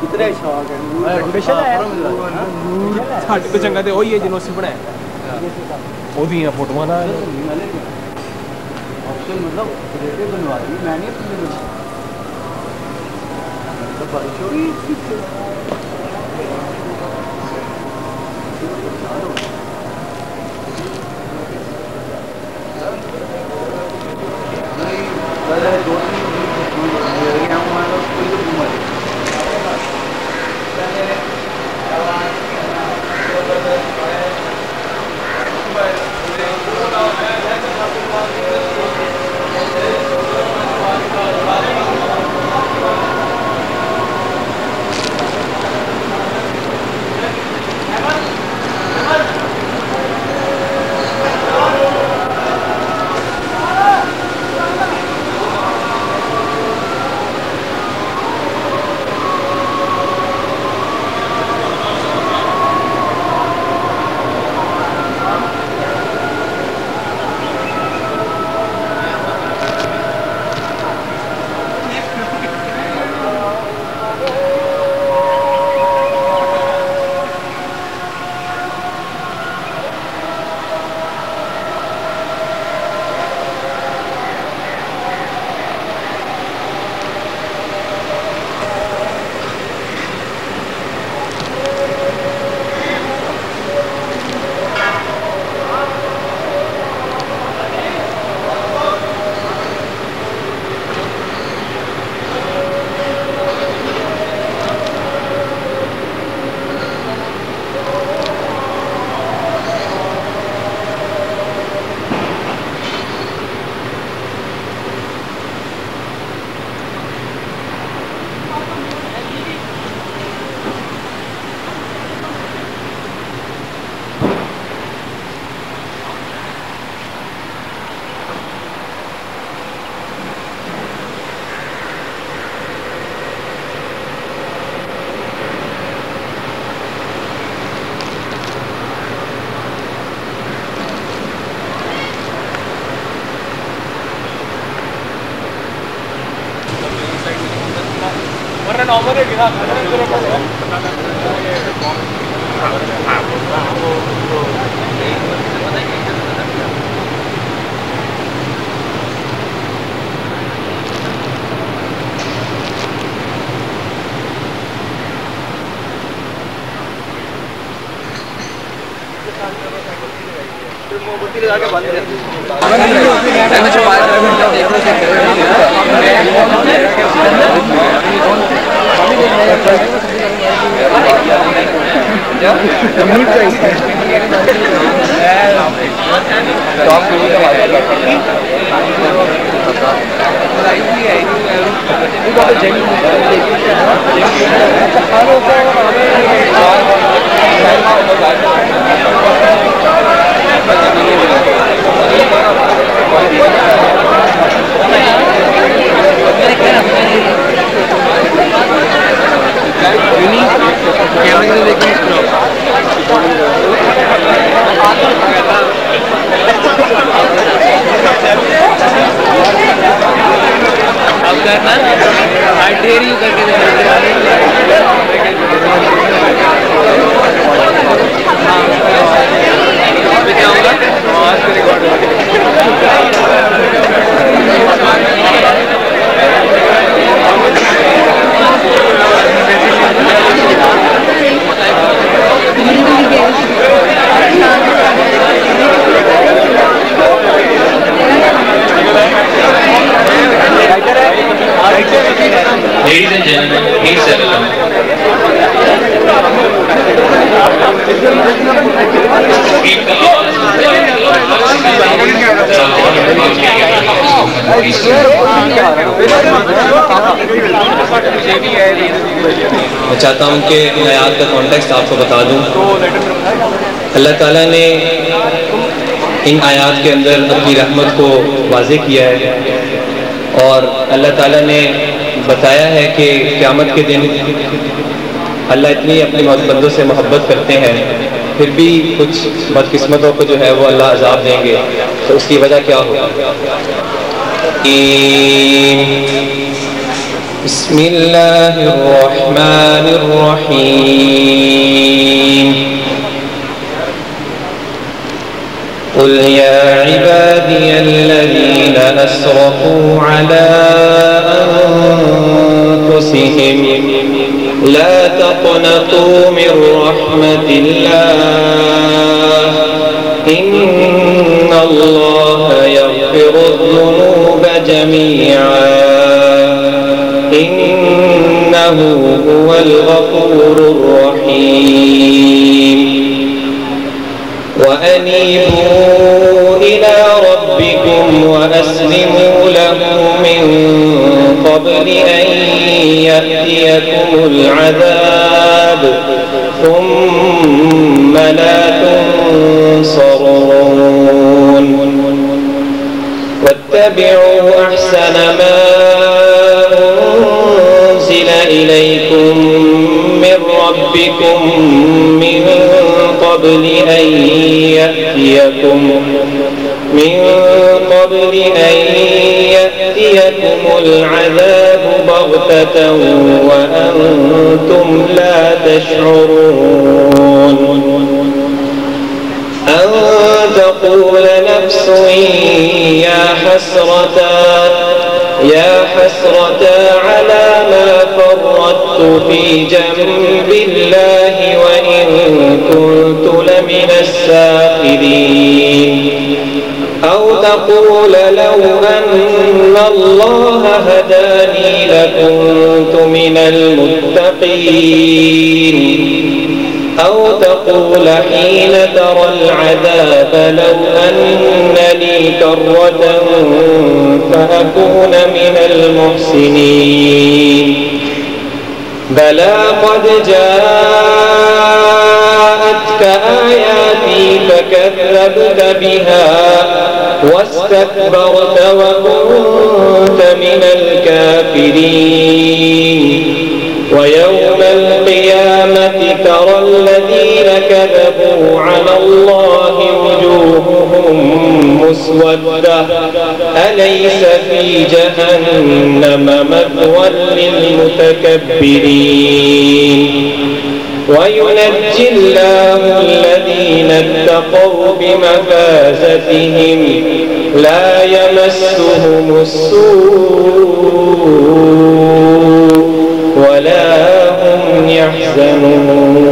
इतने शौक है साढ़े तो चंगा तो वही है जिन्होंने उसे बनाया ओदियां फोटोआं ना ऑप्शन मतलब बनवा दी मैंने अपने नॉर्मल है गिरा मोमबत्ती लगा के बंद Ladies and gentlemen, please welcome. मैं चाहता हूँ कि इन आयात का कॉन्टेक्स्ट आपको बता दूँ। अल्लाह ताला ने इन आयात के अंदर अपनी रहमत को वाज़ेह किया है और अल्लाह ताला ने बताया है कि क़यामत के दिन अल्लाह इतनी अपने बंदों से मोहब्बत करते हैं, फिर भी कुछ बदकिस्मतों को जो है वो अल्लाह अज़ाब देंगे। तो उसकी वजह क्या होगा? बिस्मिल्लाहिर्रहमानिर्रहीम। क़ुल या इबादियल्लज़ीना अस्रफ़ू अला अन्फुसिहिम ला तक़नतू मिन रहमतिल्लाह इन्नल्लाह यग़फ़िरुज़्ज़ुनूब जमीअन इन्नहु हुवल गफ़ूरुर रहीम। वअनीबू इला रब्बिकुम वअस्लिमू लहू मिन क़ब्लि अन यअतियकुमुल अज़ाब ثم لا تنصرون واتبعوا أحسن ما أنزل إليكم من ربكم من قبل أن يأتيكم العذاب بغتة وأنتم لا تشعرون أن تقول نفس يا حسرة على ما فرطت في جنب الله وإن كنت لمن الساخرين أو تقول لو أن الله هداني لكنت من المتقين أو تقول حين ترى العذاب لو أن لي كرة فأكون من المحسنين بلى قد جاءتك آياتي فكذبت بها واستكبرت وكنت من الكافرين ويوم القيامة ترى الذين كذبوا على الله وجوههم مسودة أليس في جهنم مثوى للمتكبرين وينجي الله الذين اتقوا بمفازتهم لا يمسهم السوء ولا هم يحزنون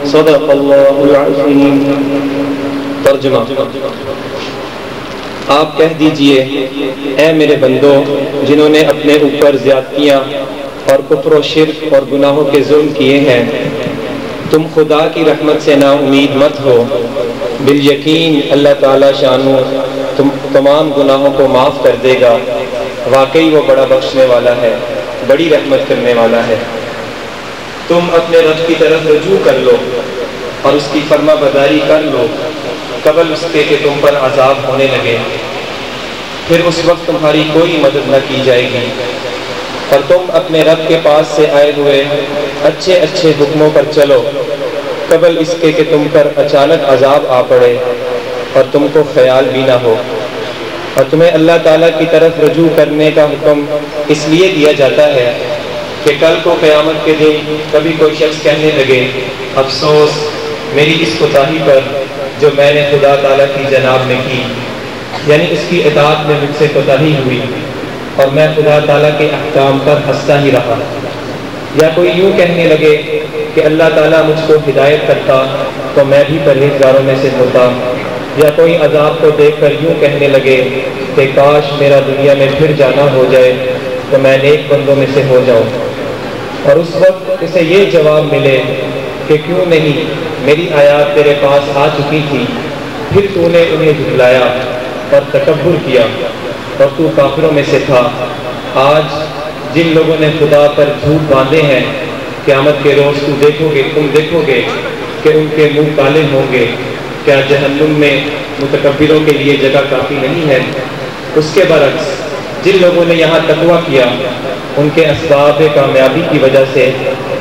صدق الله العظيم। तर्जुमा, आप कह दीजिए, ऐ मेरे बंदो जिन्होंने अपने ऊपर ज़्यादतियाँ और कुफ्र व शिर्क और गुनाहों के जुल्म किए हैं, तुम खुदा की रहमत से ना उम्मीद मत हो। बिल यकीन अल्लाह ताला शानू तुम तमाम गुनाहों को माफ़ कर देगा। वाकई वो बड़ा बख्शने वाला है, बड़ी रहमत करने वाला है। तुम अपने रब की तरफ रुजू कर लो और उसकी फर्मा बरदारी कर लो कबल उसके कि तुम पर अजाब होने लगे। फिर उस वक्त तुम्हारी कोई मदद न की जाएगी और तुम अपने रब के पास से आए हुए अच्छे अच्छे हुक्मों पर चलो कबल इसके कि तुम पर अचानक अजाब आ पड़े और तुमको ख्याल भी ना हो। और तुम्हें अल्लाह ताला की तरफ रुजू करने का हुक्म इसलिए दिया जाता है कि कल को क़यामत के दिन कभी कोई शख्स कहने लगे, अफसोस मेरी इस कोताही पर जो मैंने खुदा ताला की जनाब में की, यानी उसकी इताअत में मुझसे कोताही हुई और मैं खुदा ताला के अहकाम पर हंसता ही रहा। या कोई यूँ कहने लगे कि अल्लाह ताला मुझको हिदायत करता तो मैं भी परहेज़गारों में से होता। या कोई अजाब को देखकर यूँ कहने लगे कि काश मेरा दुनिया में फिर जाना हो जाए तो मैं नेक बंदों में से हो जाऊँ। और उस वक्त इसे ये जवाब मिले कि क्यों नहीं, मेरी आयत तेरे पास आ चुकी थी, फिर तूने उन्हें झुठलाया और तकब्बुर किया और तू काफिरों में से था। आज जिन लोगों ने खुदा पर झूठ बांधे हैं, क़यामत के रोज़ तुम देखोगे कि उनके मुंह काले होंगे। क्या जहन्नुम में मुतकब्बिरों के लिए जगह काफ़ी नहीं है? उसके बरक्स जिन लोगों ने यहाँ तकवा किया, उनके असबाब कामयाबी की वजह से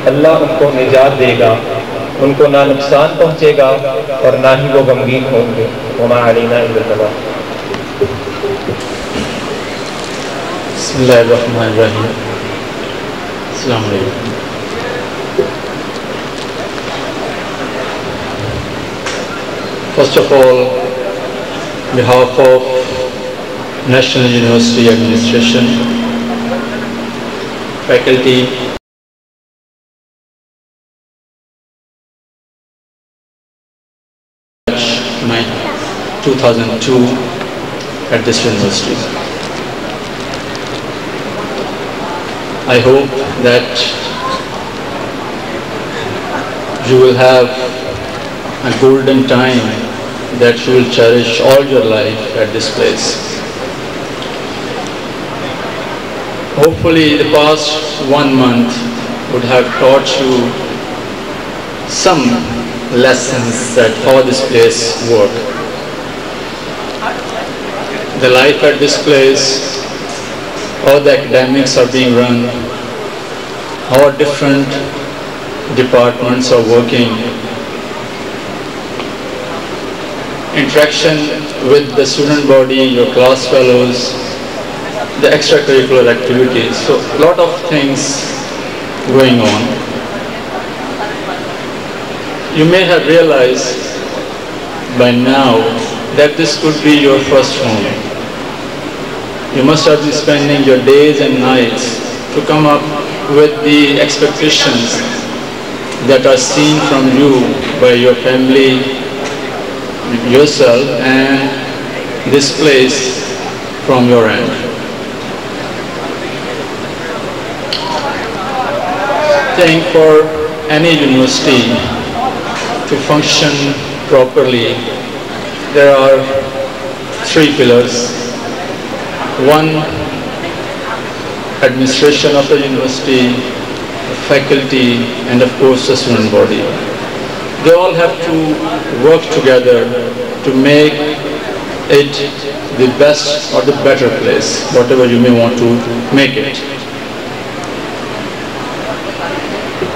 अल्लाह उनको निजात देगा, उनको ना नुकसान पहुँचेगा और ना ही वो गमगीन होंगे। वमा अलैना इल्लल बलाग। Bismillahirrahmanirrahim. Assalamu alaikum. First of all, on behalf of National University Administration, faculty, 2002 at this university. I hope that you will have a golden time that you will cherish all your life at this place. Hopefully the past 1 month would have taught you some lessons that how this place works. The life at this place, how the academics are being run, how different departments are working, interaction with the student body, your class fellows, the extracurricular activities. So a lot of things going on. You may have realized by now that this could be your first home. You must have been spending your days and nights to come up with the expectations that are seen from you by your family, yourself, and this place from your end. I think for any university to function properly, there are 3 pillars. 1, administration of the university, the faculty, and of course the student body. They all have to work together to make it the best or the better place, whatever you may want to make it.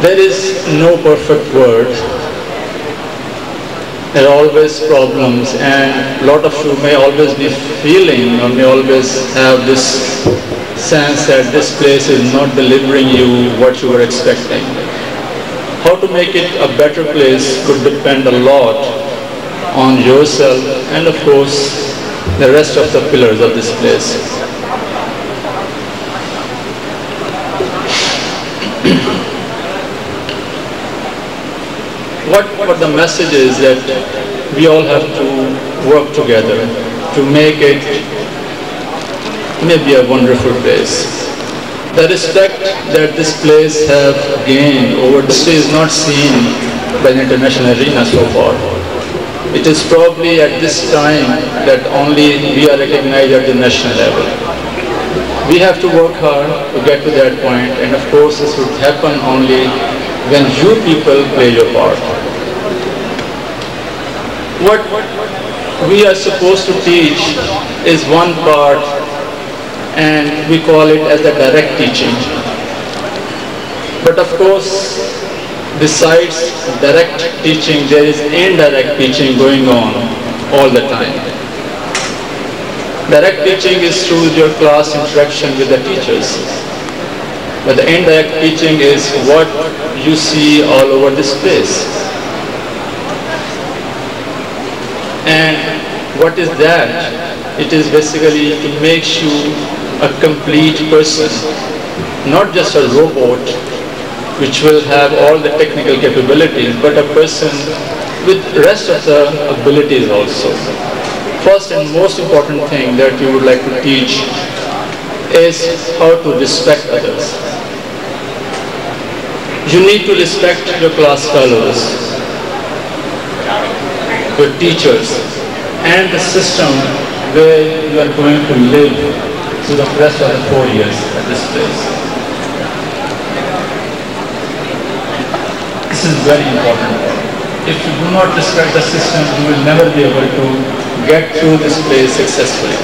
There is no perfect world. There are always problems, and a lot of you may always be feeling or may always have this sense that this place is not delivering you what you were expecting. How to make it a better place could depend a lot on yourself and of course the rest of the pillars of this place. What the message is that we all have to work together to make it maybe a wonderful place. The respect that this place have gained over the day is not seen by the international arena so far. It is probably at this time that only we are recognized at the national level. We have to work hard to get to that point, and of course this would happen only when you people play your part. What we are supposed to teach is one part, and we call it as the direct teaching. But of course, besides direct teaching, there is indirect teaching going on all the time. Direct teaching is through your class interaction with the teachers. But the indirect teaching is what you see all over this place. And what is that? It is basically to make you a complete person, not just a robot which will have all the technical capabilities, but a person with rest of the abilities also. First and most important thing that you would like to teach is how to respect others. You need to respect your class fellows, your teachers, and the system where you are going to live through the rest of the 4 years at this place. This is very important. If you do not respect the system, you will never be able to get through this place successfully.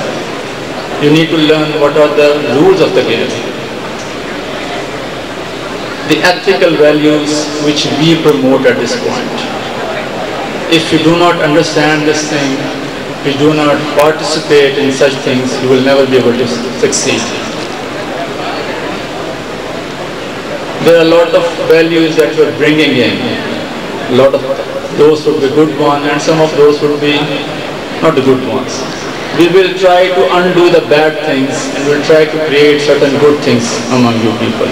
You need to learn what are the rules of the game, the ethical values which we promote at this point. If you do not understand this thing, if you do not participate in such things, you will never be able to succeed. there are a lot of values that we're bringing in. A lot of those would be good ones and some of those would be not the good ones. We will try to undo the bad things and we'll try to create certain good things among you people.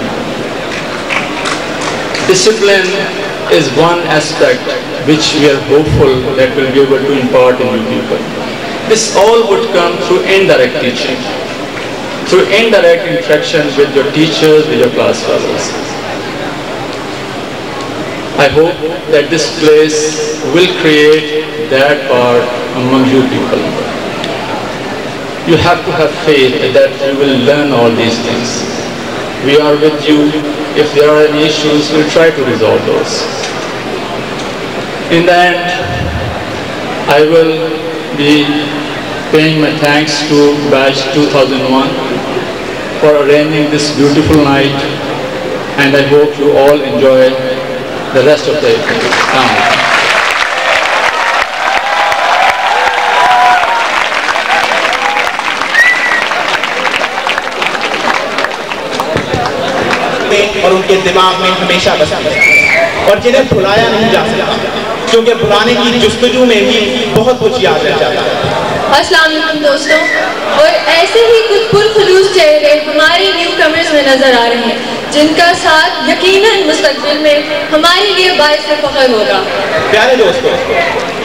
Discipline is one aspect which we are hopeful that we'll be able to impart in you people. This all would come through indirect teaching, through indirect interaction with your teachers, with your class fellows. I hope that this place will create that part among you people. You have to have faith that you will learn all these things. We are with you. If there are any issues, we'll try to resolve those. In the end, I will be paying my thanks to Batch 2001 for arranging this beautiful night, and I hope you all enjoy the rest of the evening. और उनके दिमाग में हमेशा बसा है और जिन्हें भुलाया नहीं जा सकता, क्योंकि भुलाने की जुस्तजू में भी बहुत कुछ याद रह जाता है। अस्सलाम वालेकुम दोस्तों, और ऐसे ही कुछ पुरखुलूस चेहरे हमारे न्यू कमर्स में नजर आ रहे हैं, जिनका साथ यकीनन मुस्तकबिल में हमारे लिए बाइस फख्र होगा। प्यारे दोस्तों,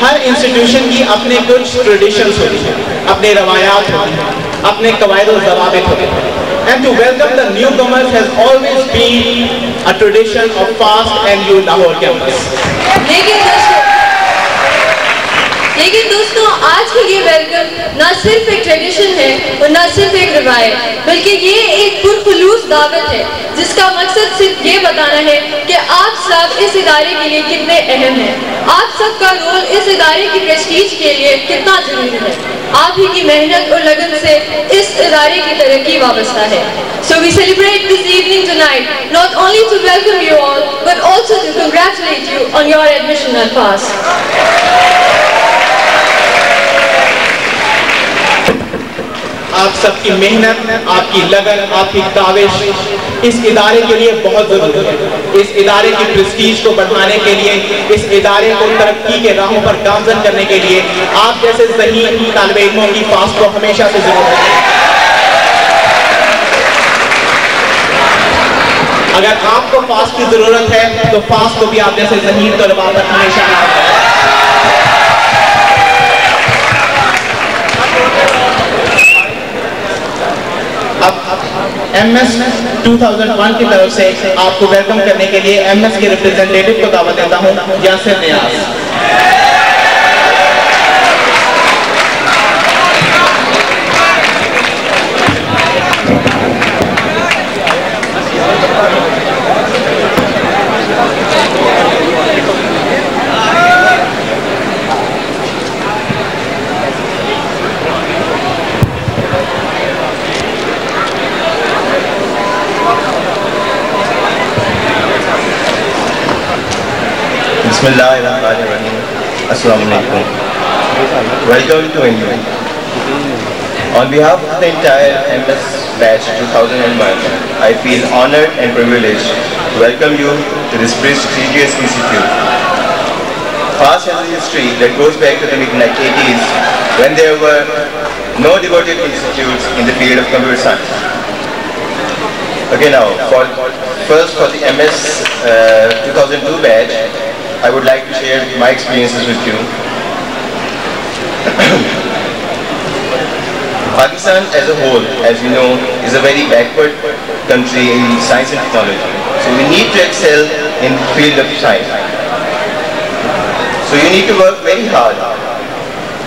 हर इंस्टीट्यूशन की अपने कुछ ट्रेडिशंस होती हैं, अपने रवायात होते हैं, अपने कवायद और ज़वाबित होते हैं। And to welcome the newcomers has always been a tradition of fast and youth our campus. लेकिन दोस्तों, आज की ये वेलकम ना सिर्फ एक ट्रेडिशन है और ना सिर्फ एक रिवायत, बल्कि ये एक पुरखुलूस दावत है जिसका मकसद सिर्फ ये बताना है कि आप सब इस इदारे के लिए कितने अहम हैं, आप सबका रोल इस इदारे की प्रेस्टीज के लिए कितना जरूरी है, आप ही की मेहनत और लगन से इस इदारे की तरक्की वाबस्ता है। So we celebrate this evening tonight not only to welcome you all but also to congratulate you on your admission and pass. आप सबकी मेहनत, आपकी लगन, आपकी काविश इस इदारे के लिए बहुत जरूरी है। इस इदारे की प्रेस्टीज को बढ़ाने के लिए, इस इदारे को तरक्की के राहों पर गामजन करने के लिए आप जैसे ज़हीन तालिबे इल्मों की फास्ट को हमेशा से जरूरत है। अगर आपको फास्ट की जरूरत है तो फास्ट को भी आप जैसे ज़हीन तलबा पर हमेशा MS 2001 की तरफ से आपको वेलकम करने के लिए MS के रिप्रेजेंटेटिव को दावत देता हूं, यासिर नियाज। Bismillahirrahmanirrahim. Assalamualaikum. Welcome to India. On behalf of the entire MS Batch 2001, I feel honored and privileged to welcome you to this prestigious institute. FAST has a history that goes back to the mid-80s when there were no devoted institutes in the field of computer science. Okay, now, first for the MS 2002 batch, I would like to share my experiences with you. Pakistan as a whole, as you know, is a very backward country in science and technology. So we need to excel in the field of science. So you need to work very hard.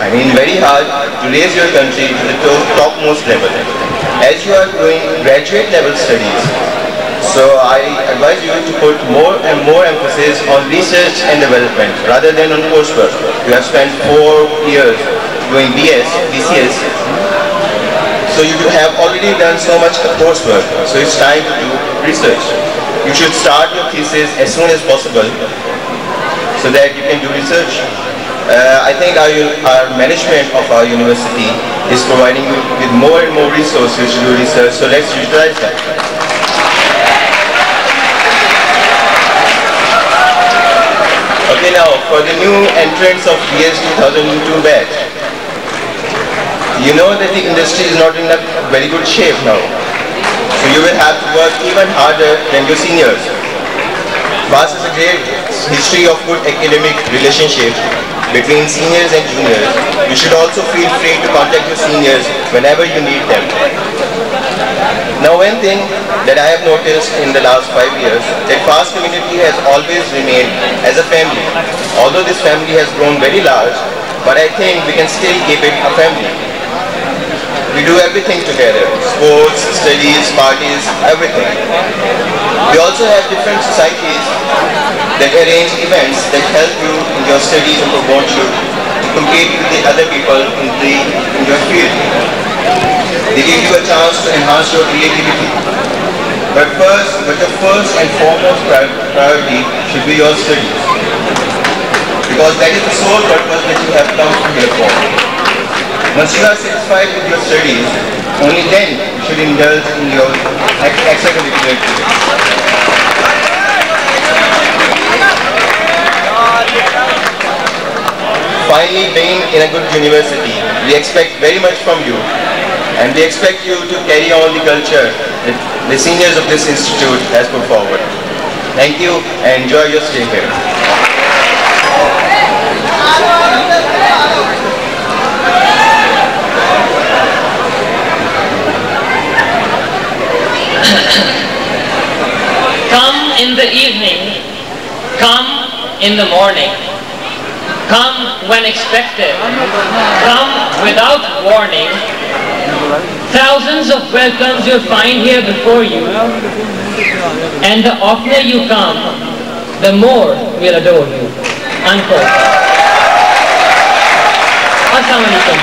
I mean very hard to raise your country to the topmost level. As you are doing graduate level studies, so I advise you to put more and more emphasis on research and development rather than on coursework. You have spent 4 years doing BS, BCS, so you have already done so much coursework, so it's time to do research. You should start your thesis as soon as possible so that you can do research. I think our management of our university is providing you with more and more resources to do research, so let's utilize that. for the new entrants of BS 2002 batch. You know that the industry is not in a very good shape now. So you will have to work even harder than your seniors. FAST has a great history of good academic relationship between seniors and juniors. You should also feel free to contact your seniors whenever you need them. Now one thing that I have noticed in the last 5 years, that FAST community has always remained as a family. Although this family has grown very large, but I think we can still keep it a family. We do everything together, sports, studies, parties, everything. We also have different societies that arrange events that help you in your studies and promote you to compete with the other people in your field. They give you a chance to enhance your creativity. But your first and foremost priority should be your studies. Because that is the sole purpose that you have come here for. Once you are satisfied with your studies, only then you should indulge in your extracurricular activities. Finally, being in a good university, we expect very much from you, and we expect you to carry on the culture that the seniors of this institute has put forward. Thank you and enjoy your stay here. Come in the evening, come in the morning. Come when expected, come without warning. Thousands of welcomes you'll find here before you, and the oftener you come, the more we'll adore you. Unquote. Assalamu alaikum.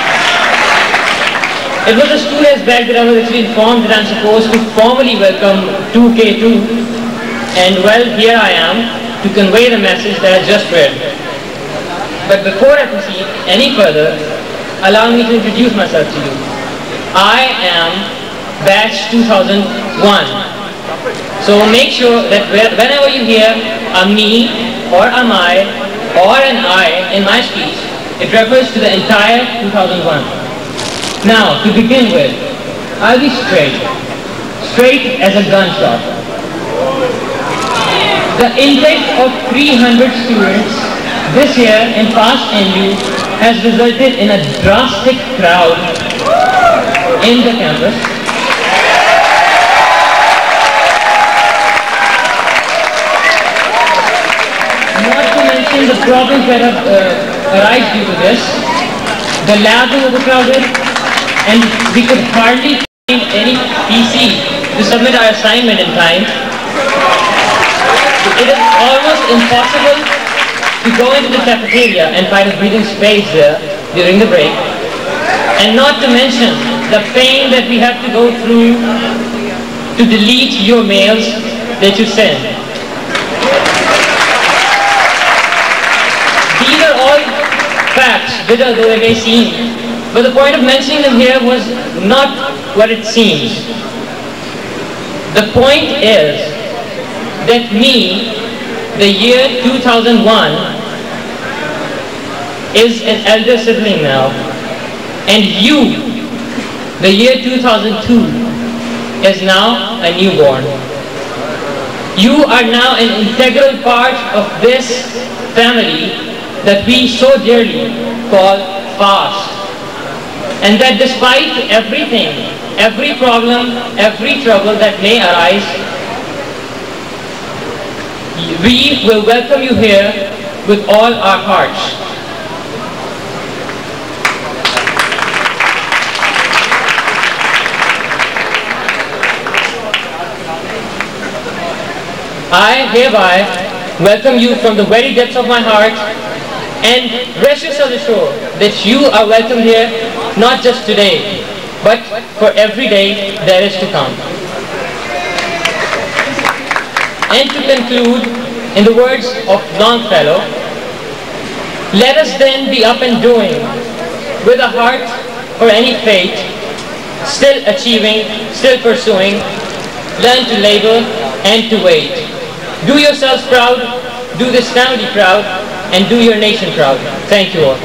It was a 2 days back that I was actually informed that I'm supposed to formally welcome 2K2, and well, here I am to convey the message that I just read. But before I proceed any further, allow me to introduce myself to you. I am batch 2001. So make sure that whenever you hear a me or a my or an I in my speech, it refers to the entire 2001. Now, to begin with, I'll be straight as a gunshot. The intake of 300 students this year in FAST NU has resulted in a drastic crowd in the campus. Not to mention the problems that have arisen due to this. The labs are overcrowded, and we could hardly find any PC to submit our assignment in time. It is almost impossible to go into the cafeteria and find a breathing space there during the break. And not to mention the pain that we have to go through to delete your mails that you send. These are all facts, bitter though they may seem. But the point of mentioning them here was not what it seems. The point is that me, the year 2001, is an elder sibling now, and you, the year 2002, is now a newborn. You are now an integral part of this family that we so dearly call FAST. And that despite everything, every problem, every trouble that may arise, we will welcome you here with all our hearts. I hereby welcome you from the very depths of my heart, and rest yourself assured that you are welcome here not just today, but for every day that is to come. And to conclude, in the words of Longfellow, let us then be up and doing, with a heart for any fate, still achieving, still pursuing, learn to labor and to wait. Do yourselves proud, do this family proud, and do your nation proud. Thank you all.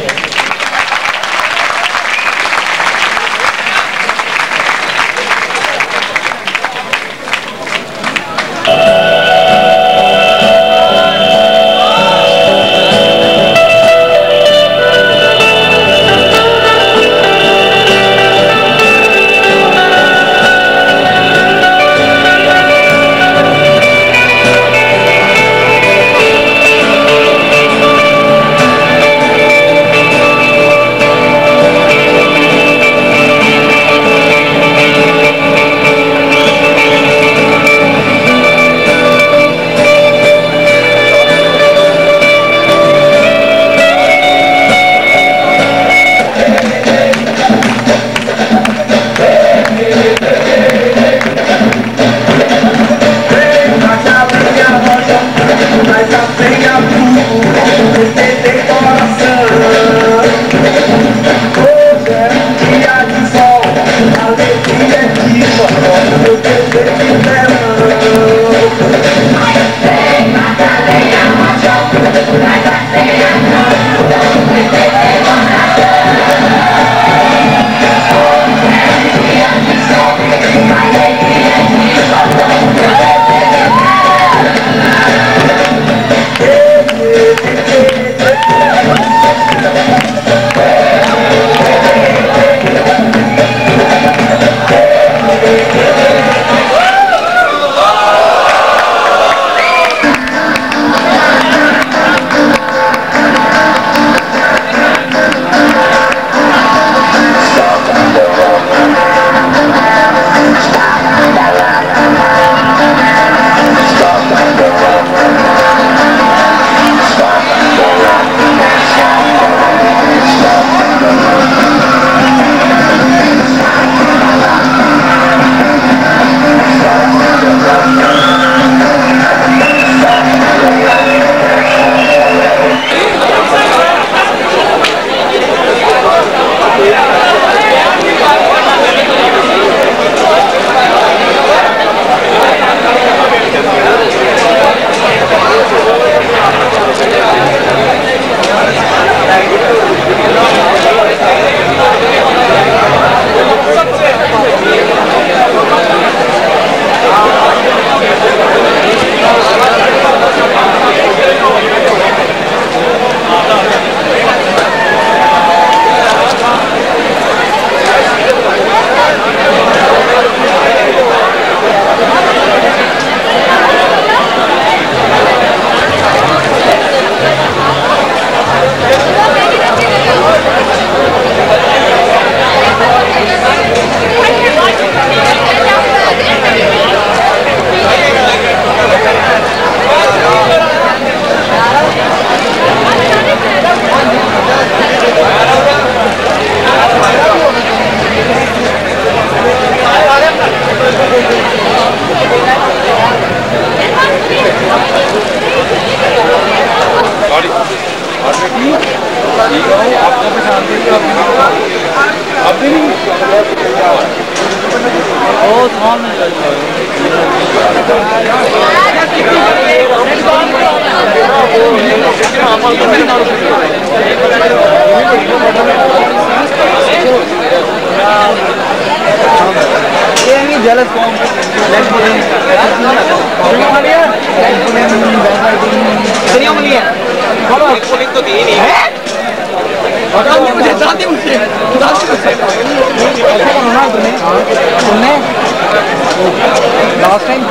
Last time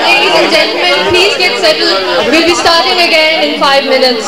ladies and gentlemen, please get settled. We'll be starting again in 5 minutes.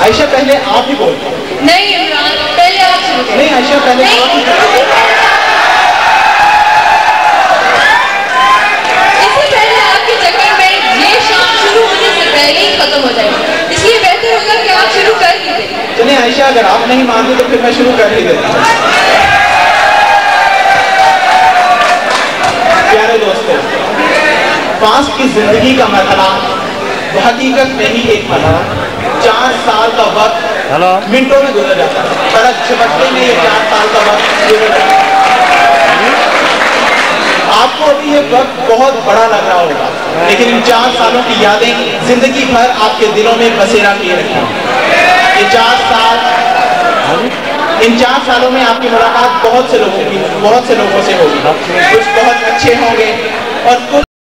Ayesha पहले आप ही बोल। नहीं इमरान, पहले आप शुरू करें। नहीं आयशा पहले आप ही। इससे पहले आपके चक्कर में ये शाम शुरू होने से पहले ही खत्म हो जाएगी, इसलिए बेहतर होगा कि आप शुरू कर ही दें। चलिए आयशा, अगर आप नहीं मानते तो फिर मैं शुरू कर ही देता हूँ। प्यारे दोस्तों, फास्ट की जिंदगी का मरहला हकीकत में ही एक मरहला 4 साल का वक्त मिनटों में गुजर जाता है। सड़क झपटने में ये 4 साल का वक्त गुजर जाता है। आपको अभी ये वक्त बहुत बड़ा लग रहा होगा, लेकिन इन 4 सालों की यादें जिंदगी भर आपके दिलों में बसेरा किए रखेंगी। ये 4 साल, इन 4 सालों में आपकी मुलाकात बहुत से लोगों से होगी। कुछ बहुत अच्छे होंगे और कुछ